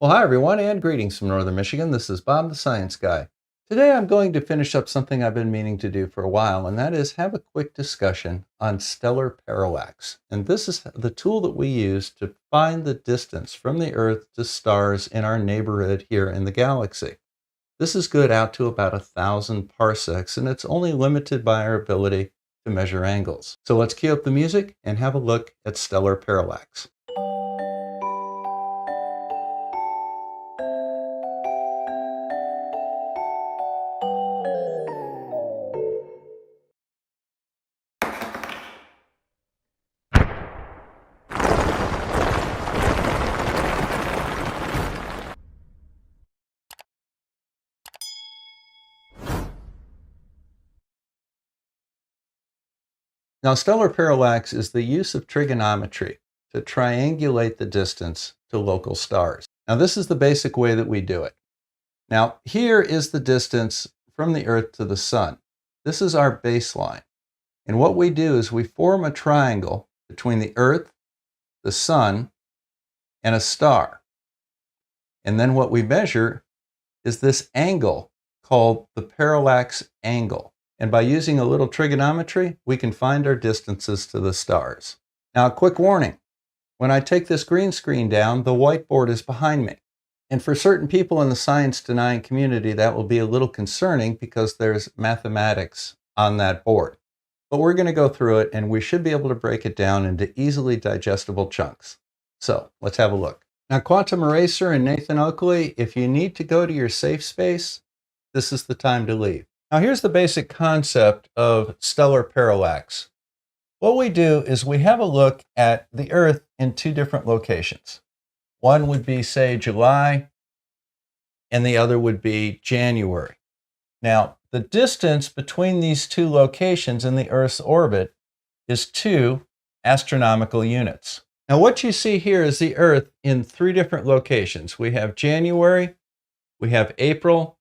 Well, hi everyone, and greetings from Northern Michigan. This is Bob the Science Guy. Today I'm going to finish up something I've been meaning to do for a while, and that is have a quick discussion on stellar parallax. And this is the tool that we use to find the distance from the Earth to stars in our neighborhood here in the galaxy. This is good out to about 1,000 parsecs, and it's only limited by our ability to measure angles. So let's cue up the music and have a look at stellar parallax. Now, stellar parallax is the use of trigonometry to triangulate the distance to local stars. Now, this is the basic way that we do it. Now, here is the distance from the Earth to the Sun. This is our baseline. And what we do is we form a triangle between the Earth, the Sun, and a star. And then what we measure is this angle called the parallax angle. And by using a little trigonometry, we can find our distances to the stars. Now, a quick warning. When I take this green screen down, the whiteboard is behind me. And for certain people in the science-denying community, that will be a little concerning because there's mathematics on that board. But we're going to go through it, and we should be able to break it down into easily digestible chunks. So let's have a look. Now, Quantum Eraser and Nathan Oakley, if you need to go to your safe space, this is the time to leave. Now, here's the basic concept of stellar parallax. What we do is we have a look at the Earth in two different locations. One would be, say, July, and the other would be January. Now, the distance between these two locations in the Earth's orbit is 2 astronomical units. Now, what you see here is the Earth in 3 different locations. We have January, we have April,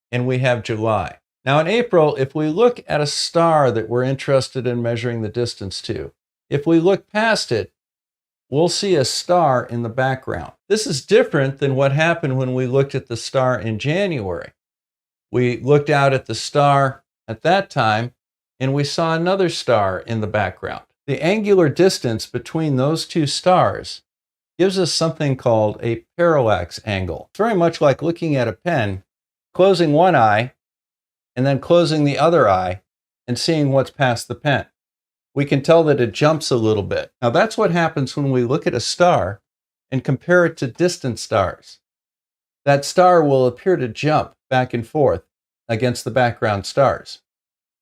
and we have July. Now, in April, if we look at a star that we're interested in measuring the distance to, if we look past it, we'll see a star in the background. This is different than what happened when we looked at the star in January. We looked out at the star at that time, and we saw another star in the background. The angular distance between those two stars gives us something called a parallax angle. It's very much like looking at a pen, closing one eye, and then closing the other eye and seeing what's past the pen. We can tell that it jumps a little bit. Now, that's what happens when we look at a star and compare it to distant stars. That star will appear to jump back and forth against the background stars.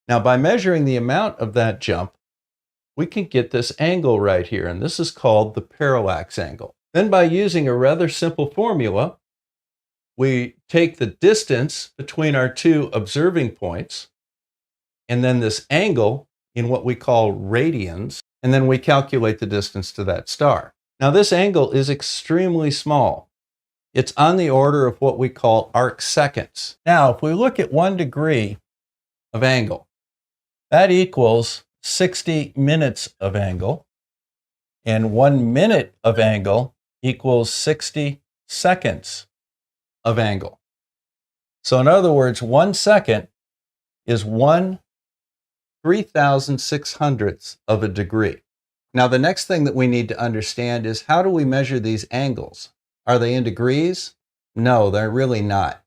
Now, by measuring the amount of that jump, we can get this angle right here, and this is called the parallax angle. Then, by using a rather simple formula, we take the distance between our two observing points, and then this angle in what we call radians, and then we calculate the distance to that star. Now, this angle is extremely small. It's on the order of what we call arc seconds. Now, if we look at 1 degree of angle, that equals 60 minutes of angle, and 1 minute of angle equals 60 seconds of angle. So in other words, 1 second is 1/3600th of a degree. Now, the next thing that we need to understand is, how do we measure these angles? Are they in degrees? No, they're really not.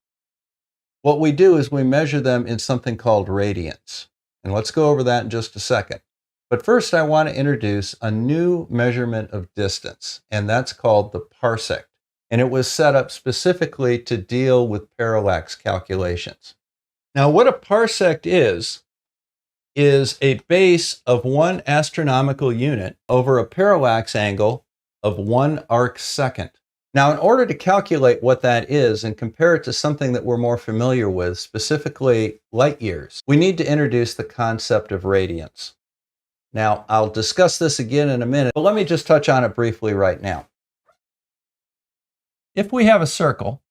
What we do is we measure them in something called radians. And let's go over that in just a second. But first, I want to introduce a new measurement of distance, and that's called the parsec. And it was set up specifically to deal with parallax calculations. Now, what a parsec is a base of 1 astronomical unit over a parallax angle of 1 arc second. Now, in order to calculate what that is and compare it to something that we're more familiar with, specifically light years, we need to introduce the concept of radians. Now, I'll discuss this again in a minute, but let me just touch on it briefly right now. If we have a circle,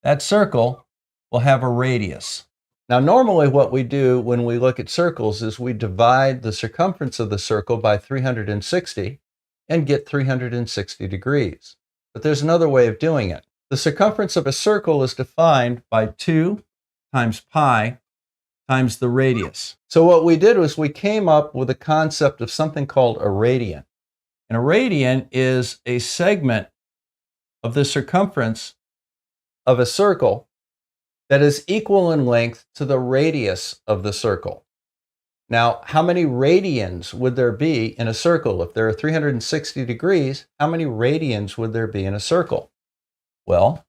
that circle will have a radius. Now, normally what we do when we look at circles is we divide the circumference of the circle by 360 and get 360 degrees. but there's another way of doing it. The circumference of a circle is defined by 2 times pi times the radius. So what we did was we came up with a concept of something called a radian. And a radian is a segment of the circumference of a circle that is equal in length to the radius of the circle. Now, how many radians would there be in a circle? If there are 360 degrees, how many radians would there be in a circle? Well,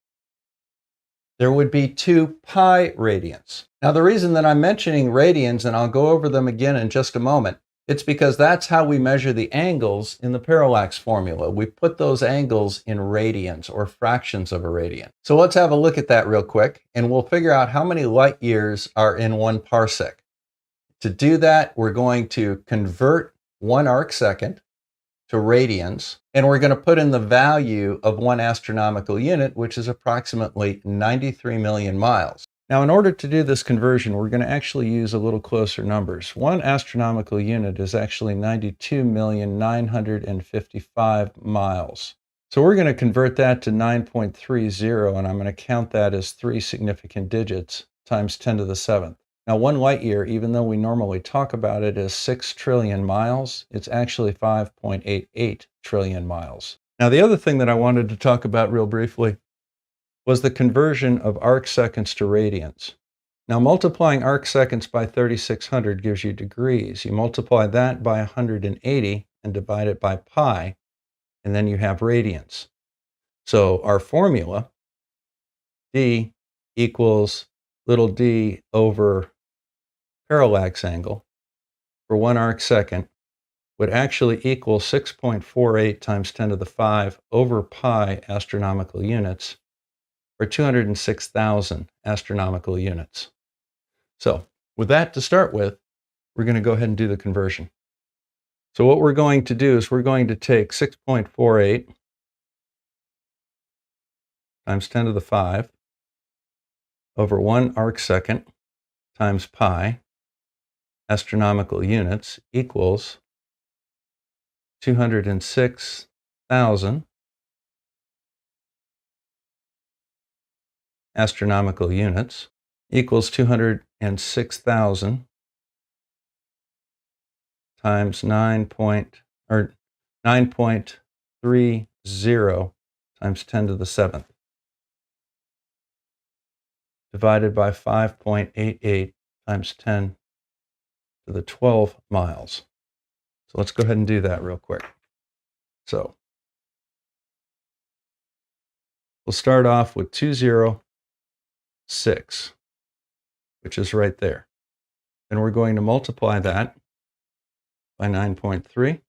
there would be 2 pi radians. Now, the reason that I'm mentioning radians, and I'll go over them again in just a moment, it's because that's how we measure the angles in the parallax formula. We put those angles in radians, or fractions of a radian. So let's have a look at that real quick, and we'll figure out how many light years are in 1 parsec. To do that, we're going to convert 1 arc second to radians, and we're going to put in the value of 1 astronomical unit, which is approximately 93 million miles. Now, in order to do this conversion, we're going to actually use a little closer numbers. 1 astronomical unit is actually 92,955 miles. So we're going to convert that to 9.30, and I'm going to count that as 3 significant digits times 10 to the 7th. Now, 1 light year, even though we normally talk about it as 6 trillion miles, it's actually 5.88 trillion miles. Now, the other thing that I wanted to talk about real briefly was the conversion of arc seconds to radians. Now, multiplying arc seconds by 3600 gives you degrees. You multiply that by 180 and divide it by pi, and then you have radians. So our formula, d equals little d over parallax angle for 1 arc second would actually equal 6.48 times 10 to the 5 over pi astronomical units, or 206,000 astronomical units. So with that to start with, we're going to go ahead and do the conversion. So what we're going to do is we're going to take 6.48 times 10 to the 5 over 1 arc second times pi astronomical units equals 206,000 astronomical units equals 206,000 times 9.30 times 10 to the 7th divided by 5.88 times 10 to the 12 miles. So let's go ahead and do that real quick. So we'll start off with 206, which is right there. Then we're going to multiply that by 9.3,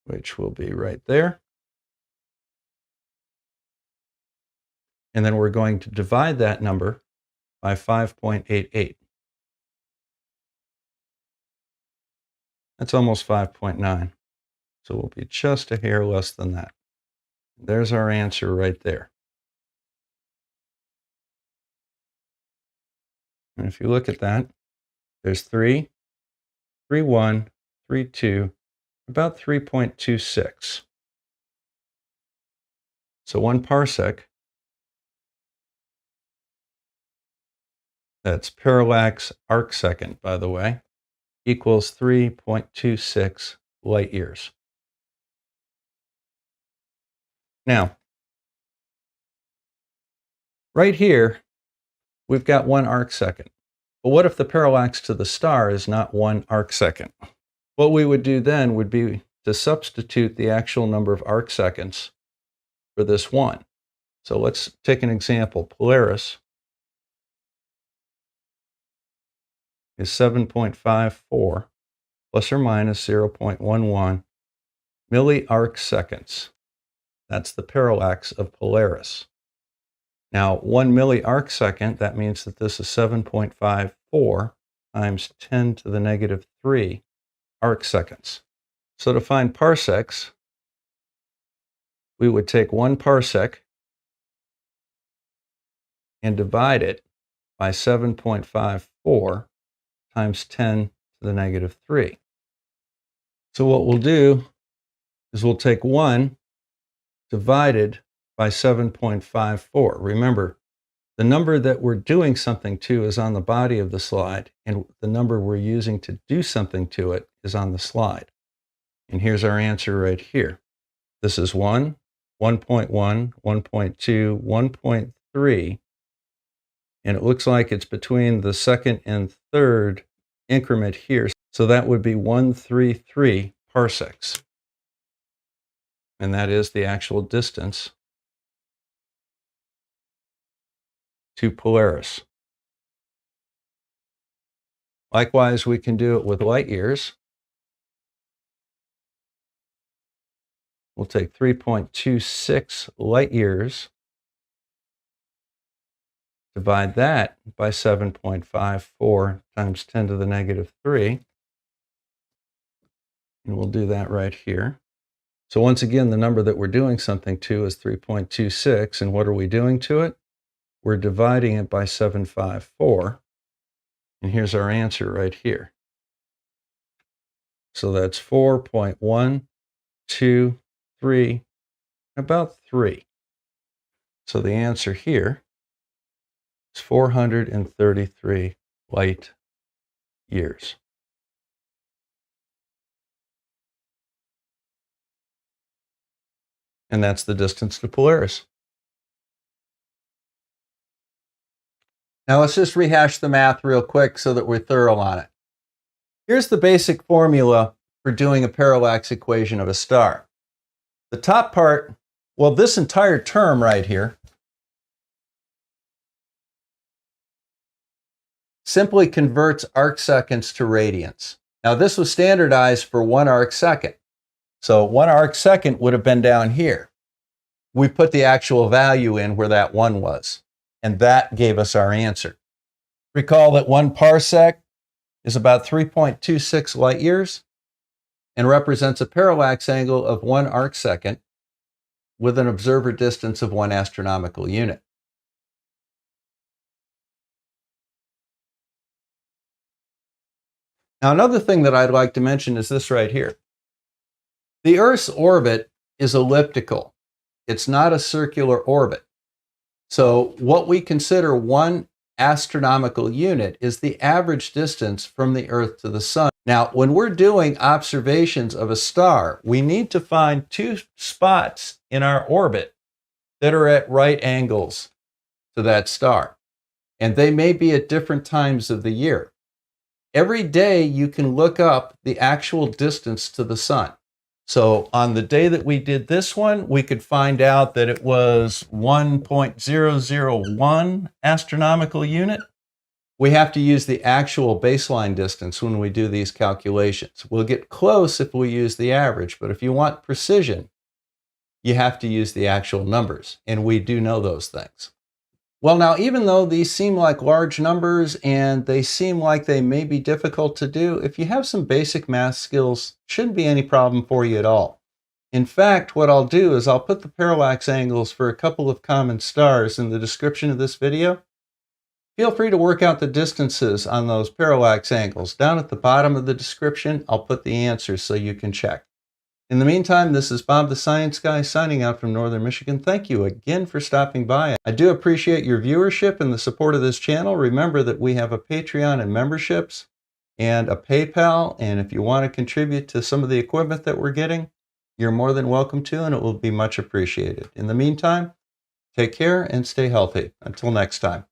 which will be right there. And then we're going to divide that number by 5.88. That's almost 5.9. So we'll be just a hair less than that. There's our answer right there. And if you look at that, there's 3, 3.1, 3.2, about 3.26. So 1 parsec, that's parallax arc second, by the way, equals 3.26 light years. Now, right here, we've got 1 arc second. But what if the parallax to the star is not 1 arc second? What we would do then would be to substitute the actual number of arc seconds for this 1. So let's take an example. Polaris is 7.54 plus or minus 0.11 milli-arc seconds. That's the parallax of Polaris. Now, 1 milli-arc second, that means that this is 7.54 times 10 to the negative 3 arc seconds. So to find parsecs, we would take 1 parsec and divide it by 7.54 times 10 to the negative 3. So what we'll do is we'll take 1 divided by 7.54. Remember, the number that we're doing something to is on the body of the slide, and the number we're using to do something to it is on the slide. And here's our answer right here. This is 1, 1.1, 1.2, 1.3, and it looks like it's between the second and third increment here. So that would be 133 parsecs. And that is the actual distance to Polaris. Likewise, we can do it with light years. We'll take 3.26 light years, divide that by 7.54 times 10 to the negative 3, and we'll do that right here. So once again, the number that we're doing something to is 3.26, and what are we doing to it? We're dividing it by 754, and here's our answer right here. So that's 4.123, about 3. So the answer here is 433 light years. And that's the distance to Polaris. Now let's just rehash the math real quick so that we're thorough on it. Here's the basic formula for doing a parallax equation of a star. The top part, well, this entire term right here, simply converts arc seconds to radians. Now this was standardized for 1 arc second. So 1 arc second would have been down here. We put the actual value in where that 1 was, and that gave us our answer. Recall that 1 parsec is about 3.26 light years and represents a parallax angle of 1 arc second with an observer distance of 1 astronomical unit. Now, another thing that I'd like to mention is this right here. The Earth's orbit is elliptical. It's not a circular orbit. So what we consider 1 astronomical unit is the average distance from the Earth to the Sun. Now, when we're doing observations of a star, we need to find 2 spots in our orbit that are at right angles to that star. And they may be at different times of the year. Every day you can look up the actual distance to the Sun. So on the day that we did this one, we could find out that it was 1.001 astronomical unit. We have to use the actual baseline distance when we do these calculations. We'll get close if we use the average, but if you want precision, you have to use the actual numbers, and we do know those things. Well, now, even though these seem like large numbers and they seem like they may be difficult to do, if you have some basic math skills, shouldn't be any problem for you at all. In fact, what I'll do is I'll put the parallax angles for a couple of common stars in the description of this video. Feel free to work out the distances on those parallax angles. Down at the bottom of the description, I'll put the answers so you can check. In the meantime, this is Bob the Science Guy signing out from Northern Michigan. Thank you again for stopping by. I do appreciate your viewership and the support of this channel. Remember that we have a Patreon and memberships and a PayPal. And if you want to contribute to some of the equipment that we're getting, you're more than welcome to, and it will be much appreciated. In the meantime, take care and stay healthy. Until next time.